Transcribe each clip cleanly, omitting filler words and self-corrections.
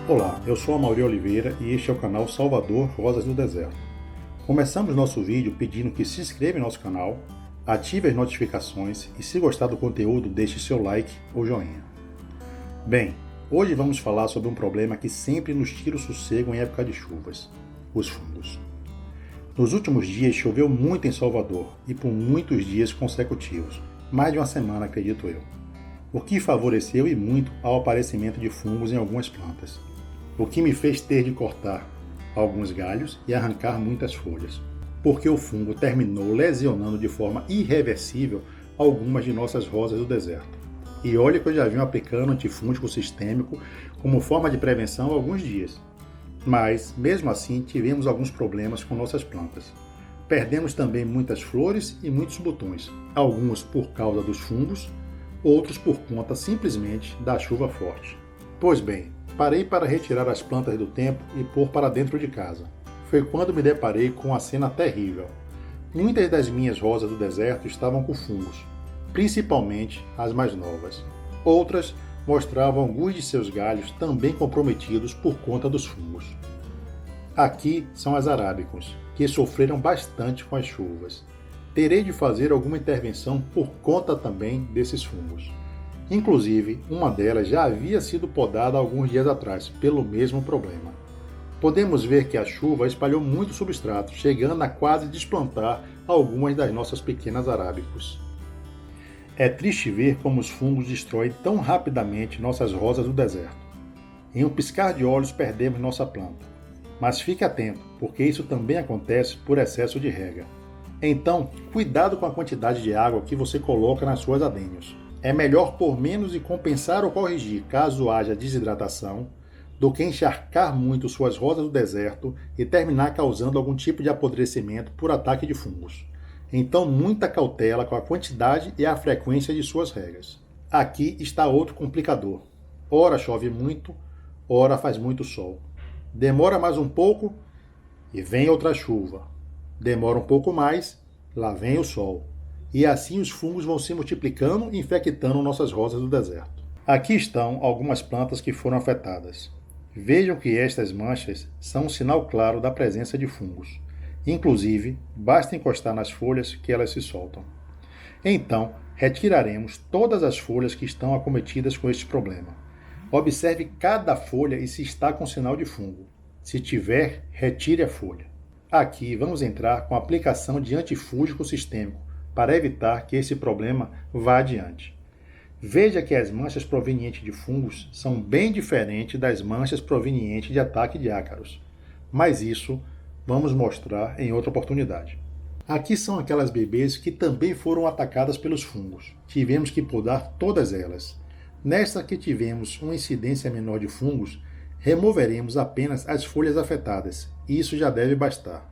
Olá, eu sou Amaury Oliveira e este é o canal Salvador Rosas do Deserto. Começamos nosso vídeo pedindo que se inscreva em nosso canal, ative as notificações e se gostar do conteúdo deixe seu like ou joinha. Bem, hoje vamos falar sobre um problema que sempre nos tira o sossego em época de chuvas, os fungos. Nos últimos dias choveu muito em Salvador e por muitos dias consecutivos, mais de uma semana acredito eu, o que favoreceu e muito ao aparecimento de fungos em algumas plantas. O que me fez ter de cortar alguns galhos e arrancar muitas folhas, porque o fungo terminou lesionando de forma irreversível algumas de nossas rosas do deserto. E olha que eu já vim aplicando antifúngico sistêmico como forma de prevenção há alguns dias. Mas, mesmo assim, tivemos alguns problemas com nossas plantas. Perdemos também muitas flores e muitos botões, alguns por causa dos fungos, outros por conta simplesmente da chuva forte. Pois bem, parei para retirar as plantas do tempo e pôr para dentro de casa. Foi quando me deparei com uma cena terrível. Muitas das minhas rosas do deserto estavam com fungos, principalmente as mais novas. Outras mostravam alguns de seus galhos também comprometidos por conta dos fungos. Aqui são as arábicas, que sofreram bastante com as chuvas. Terei de fazer alguma intervenção por conta também desses fungos. Inclusive, uma delas já havia sido podada alguns dias atrás, pelo mesmo problema. Podemos ver que a chuva espalhou muito substrato, chegando a quase desplantar algumas das nossas pequenas arábicas. É triste ver como os fungos destroem tão rapidamente nossas rosas do deserto. Em um piscar de olhos perdemos nossa planta. Mas fique atento, porque isso também acontece por excesso de rega. Então, cuidado com a quantidade de água que você coloca nas suas adênios. É melhor pôr menos e compensar ou corrigir caso haja desidratação, do que encharcar muito suas rosas do deserto e terminar causando algum tipo de apodrecimento por ataque de fungos. Então, muita cautela com a quantidade e a frequência de suas regas. Aqui está outro complicador. Ora chove muito, ora faz muito sol. Demora mais um pouco e vem outra chuva. Demora um pouco mais, lá vem o sol. E assim os fungos vão se multiplicando e infectando nossas rosas do deserto. Aqui estão algumas plantas que foram afetadas. Vejam que estas manchas são um sinal claro da presença de fungos. Inclusive, basta encostar nas folhas que elas se soltam. Então, retiraremos todas as folhas que estão acometidas com este problema. Observe cada folha e se está com sinal de fungo. Se tiver, retire a folha. Aqui vamos entrar com a aplicação de antifúngico sistêmico para evitar que esse problema vá adiante. Veja que as manchas provenientes de fungos são bem diferentes das manchas provenientes de ataque de ácaros. Mas isso vamos mostrar em outra oportunidade. Aqui são aquelas bebês que também foram atacadas pelos fungos. Tivemos que podar todas elas. Nesta que tivemos uma incidência menor de fungos, removeremos apenas as folhas afetadas, e isso já deve bastar.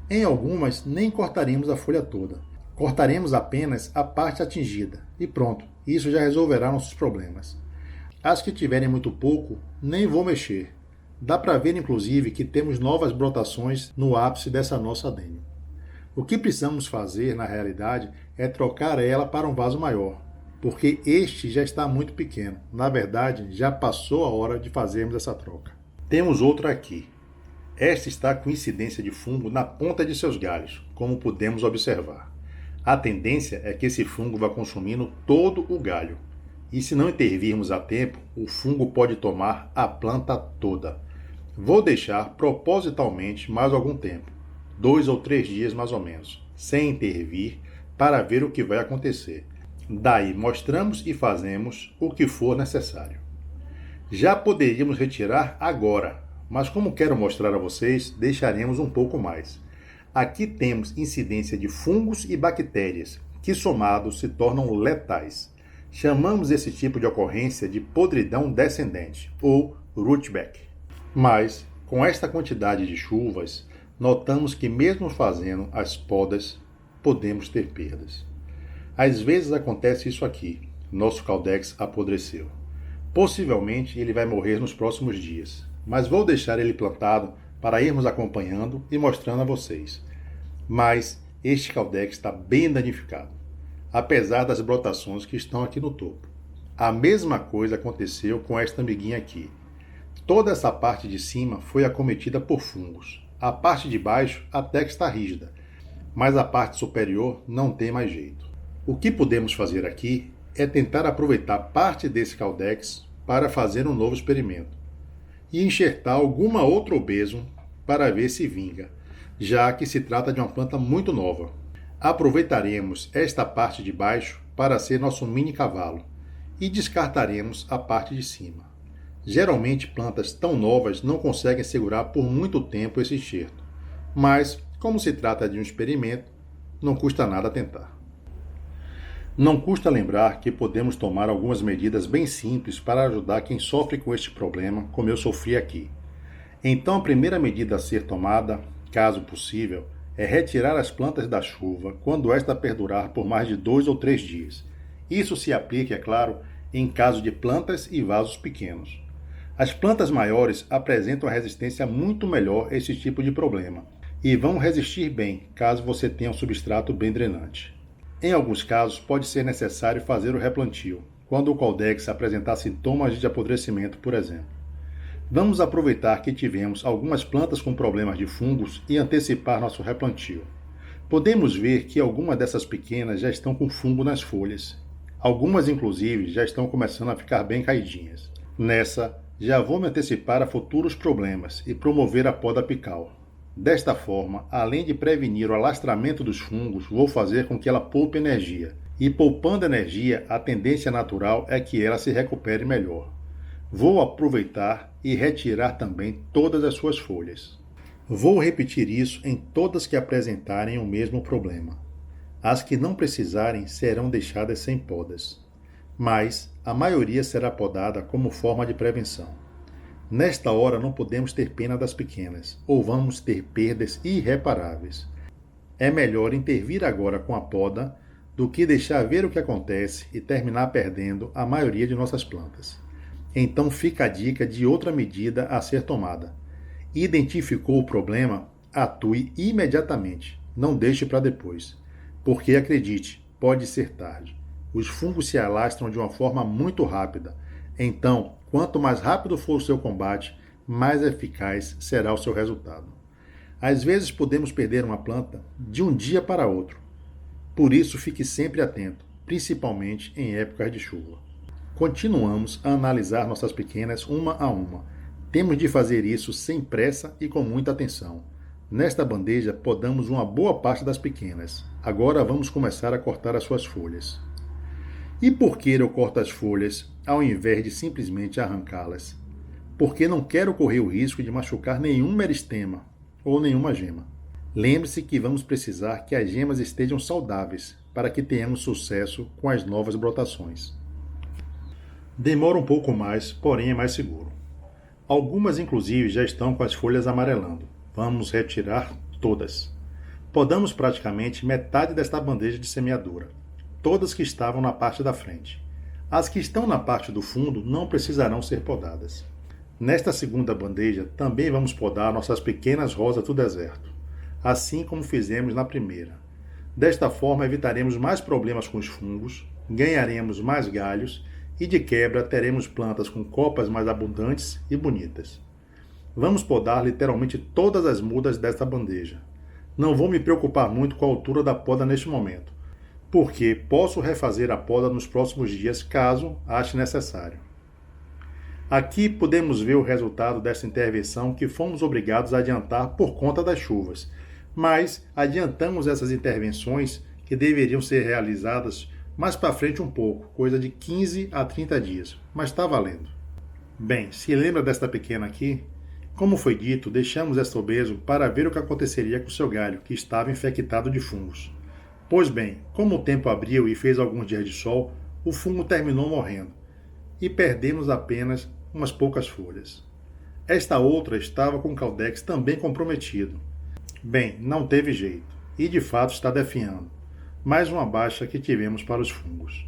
Em algumas, nem cortaremos a folha toda. Cortaremos apenas a parte atingida, e pronto, isso já resolverá nossos problemas. As que tiverem muito pouco, nem vou mexer. Dá para ver, inclusive, que temos novas brotações no ápice dessa nossa adênio. O que precisamos fazer, na realidade, é trocar ela para um vaso maior, porque este já está muito pequeno. Na verdade, já passou a hora de fazermos essa troca. Temos outra aqui. Esta está com incidência de fungo na ponta de seus galhos, como podemos observar. A tendência é que esse fungo vá consumindo todo o galho. E se não intervirmos a tempo, o fungo pode tomar a planta toda. Vou deixar propositalmente mais algum tempo, 2 ou 3 dias mais ou menos, sem intervir, para ver o que vai acontecer. Daí mostramos e fazemos o que for necessário. Já poderíamos retirar agora, mas como quero mostrar a vocês, deixaremos um pouco mais. Aqui temos incidência de fungos e bactérias, que somados se tornam letais. Chamamos esse tipo de ocorrência de podridão descendente, ou rootback. Mas, com esta quantidade de chuvas, notamos que mesmo fazendo as podas, podemos ter perdas. Às vezes acontece isso aqui, nosso Caldex apodreceu. Possivelmente ele vai morrer nos próximos dias, mas vou deixar ele plantado para irmos acompanhando e mostrando a vocês. Mas este Caldex está bem danificado, apesar das brotações que estão aqui no topo. A mesma coisa aconteceu com esta amiguinha aqui. Toda essa parte de cima foi acometida por fungos. A parte de baixo até que está rígida, mas a parte superior não tem mais jeito. O que podemos fazer aqui é tentar aproveitar parte desse Caldex para fazer um novo experimento e enxertar alguma outra obeso para ver se vinga, já que se trata de uma planta muito nova. Aproveitaremos esta parte de baixo para ser nosso mini cavalo e descartaremos a parte de cima. Geralmente plantas tão novas não conseguem segurar por muito tempo esse enxerto, mas como se trata de um experimento, não custa nada tentar. Não custa lembrar que podemos tomar algumas medidas bem simples para ajudar quem sofre com este problema, como eu sofri aqui. Então a primeira medida a ser tomada, caso possível, é retirar as plantas da chuva quando esta perdurar por mais de 2 ou 3 dias. Isso se aplica, é claro, em caso de plantas e vasos pequenos. As plantas maiores apresentam a resistência muito melhor a esse tipo de problema e vão resistir bem caso você tenha um substrato bem drenante. Em alguns casos, pode ser necessário fazer o replantio, quando o Caldex apresentar sintomas de apodrecimento, por exemplo. Vamos aproveitar que tivemos algumas plantas com problemas de fungos e antecipar nosso replantio. Podemos ver que algumas dessas pequenas já estão com fungo nas folhas. Algumas, inclusive, já estão começando a ficar bem caidinhas. Nessa, já vou me antecipar a futuros problemas e promover a poda apical. Desta forma, além de prevenir o alastramento dos fungos, vou fazer com que ela poupe energia. E poupando energia, a tendência natural é que ela se recupere melhor. Vou aproveitar e retirar também todas as suas folhas. Vou repetir isso em todas que apresentarem o mesmo problema. As que não precisarem serão deixadas sem podas, mas a maioria será podada como forma de prevenção. Nesta hora não podemos ter pena das pequenas, ou vamos ter perdas irreparáveis. É melhor intervir agora com a poda do que deixar ver o que acontece e terminar perdendo a maioria de nossas plantas. Então fica a dica de outra medida a ser tomada. Identificou o problema? Atue imediatamente, não deixe para depois. Porque acredite, pode ser tarde. Os fungos se alastram de uma forma muito rápida. Então, quanto mais rápido for o seu combate, mais eficaz será o seu resultado. Às vezes podemos perder uma planta de um dia para outro. Por isso, fique sempre atento, principalmente em épocas de chuva. Continuamos a analisar nossas pequenas uma a uma. Temos de fazer isso sem pressa e com muita atenção. Nesta bandeja, podamos uma boa parte das pequenas. Agora vamos começar a cortar as suas folhas. E por que eu corto as folhas, ao invés de simplesmente arrancá-las? Porque não quero correr o risco de machucar nenhum meristema ou nenhuma gema. Lembre-se que vamos precisar que as gemas estejam saudáveis para que tenhamos sucesso com as novas brotações. Demora um pouco mais, porém é mais seguro. Algumas, inclusive, já estão com as folhas amarelando. Vamos retirar todas. Podamos praticamente metade desta bandeja de semeadura, todas que estavam na parte da frente. As que estão na parte do fundo não precisarão ser podadas. Nesta segunda bandeja também vamos podar nossas pequenas rosas do deserto, assim como fizemos na primeira. Desta forma evitaremos mais problemas com os fungos, ganharemos mais galhos e de quebra teremos plantas com copas mais abundantes e bonitas. Vamos podar literalmente todas as mudas desta bandeja. Não vou me preocupar muito com a altura da poda neste momento, porque posso refazer a poda nos próximos dias caso ache necessário. Aqui podemos ver o resultado desta intervenção que fomos obrigados a adiantar por conta das chuvas, mas adiantamos essas intervenções que deveriam ser realizadas mais para frente um pouco, coisa de 15 a 30 dias, mas está valendo. Bem, se lembra desta pequena aqui? Como foi dito, deixamos esta obeso para ver o que aconteceria com seu galho, que estava infectado de fungos. Pois bem, como o tempo abriu e fez alguns dias de sol, o fungo terminou morrendo, e perdemos apenas umas poucas folhas. Esta outra estava com o Caldex também comprometido. Bem, não teve jeito, e de fato está definhando. Mais uma baixa que tivemos para os fungos.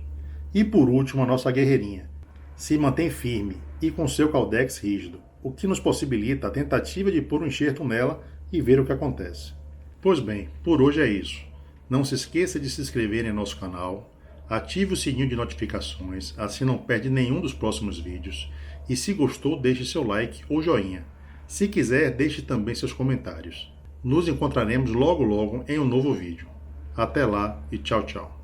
E por último, a nossa guerreirinha. Se mantém firme e com seu Caldex rígido, o que nos possibilita a tentativa de pôr um enxerto nela e ver o que acontece. Pois bem, por hoje é isso. Não se esqueça de se inscrever em nosso canal, Ative o sininho de notificações, assim não perde nenhum dos próximos vídeos. E se gostou, deixe seu like ou joinha. Se quiser, deixe também seus comentários. Nos encontraremos logo logo em um novo vídeo. Até lá e tchau, tchau.